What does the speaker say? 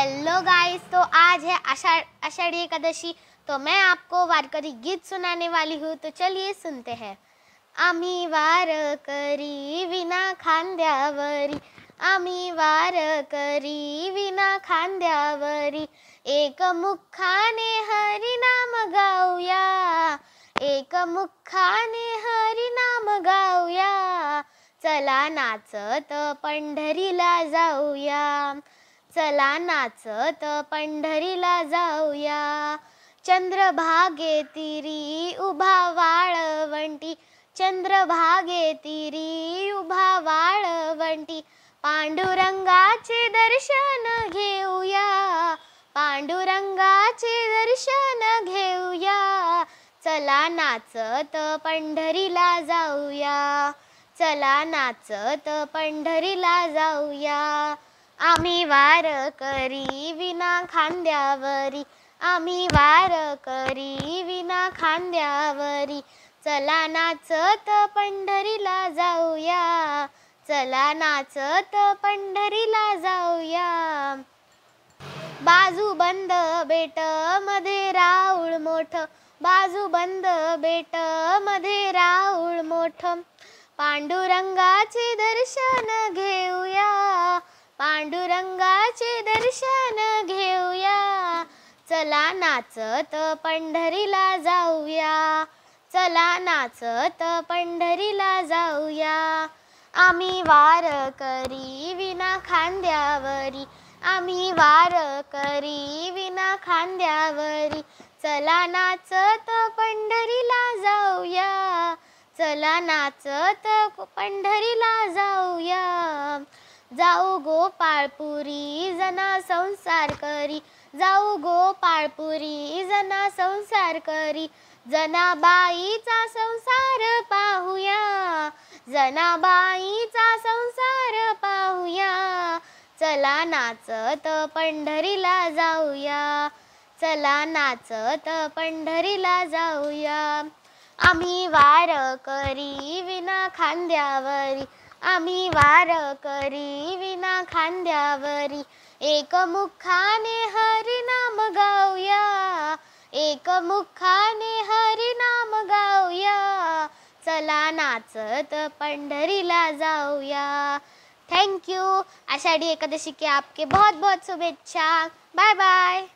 Hello guys, तो आज है आषाढ़ी एकादशी। तो मैं आपको वारकरी गीत सुनाने वाली हूँ। तो चलिए सुनते हैं। आम्ही वारकरी विना खांद्यावरी, आम्ही वारकरी विना खांद्यावरी, एक मुखाने हरिनाम गाऊया, एक मुखाने हरिनाम गाऊया, चला नाचत पंढरीला जाऊया, चला नाचत पंढरीला जाऊया। चंद्रभागे तीरी उभा वाळवंटी, चंद्रभागे तीरी उभा वाळवंटी, पांडुरंगाचे दर्शन घेऊया, पांडुरंगाचे दर्शन घेऊया, चला नाचत पंढरीला जाऊया, चला नाचत पंढरीला जाऊया। आम्ही वारकरी विना खांद्यावरी, आम्ही वारकरी विना खांद्यावरी, चला नाचत पंढरीला जाऊया, चला नाचत पंढरीला जाऊया। बाजूबंद बेट मध्ये राऊळ मोठ, बाजूबंद बेट मध्ये राऊळ मोठ, पांडुरंगाचे दर्शन घेऊया, पांडुरंगाचे दर्शन घेऊया, चला नाचत पंढरीला जाऊया, चला नाचत पंढरीला जाऊया। आम्ही वारकरी विना खांद्यावरी, आम्ही वारकरी विना खांद्यावरी, चला नाचत पंढरीला जाऊया, चला नाचत पंढरीला जाऊया। जाऊ गोपाळपुरी जना संसार करी, जाऊ गोपाळपुरी जना संसार करी, जनाबाईचा संसार पाहूया, जनाबाईचा संसार पाहूया, चला नाचत पंढरीला जाऊया, चला नाचत पंढरीला जाऊया। आम्ही वारकरी विना खांद्यावरी, आम्ही वारकरी विना खांद्यावरी, एक मुखाने हरिनाम गाऊया, एक मुखाने हरिनाम गाऊया, चला नाचत पंढरीला जाऊया। Thank you. आषाढ़ी एकादशी के आपके बहुत बहुत शुभेच्छा। Bye bye.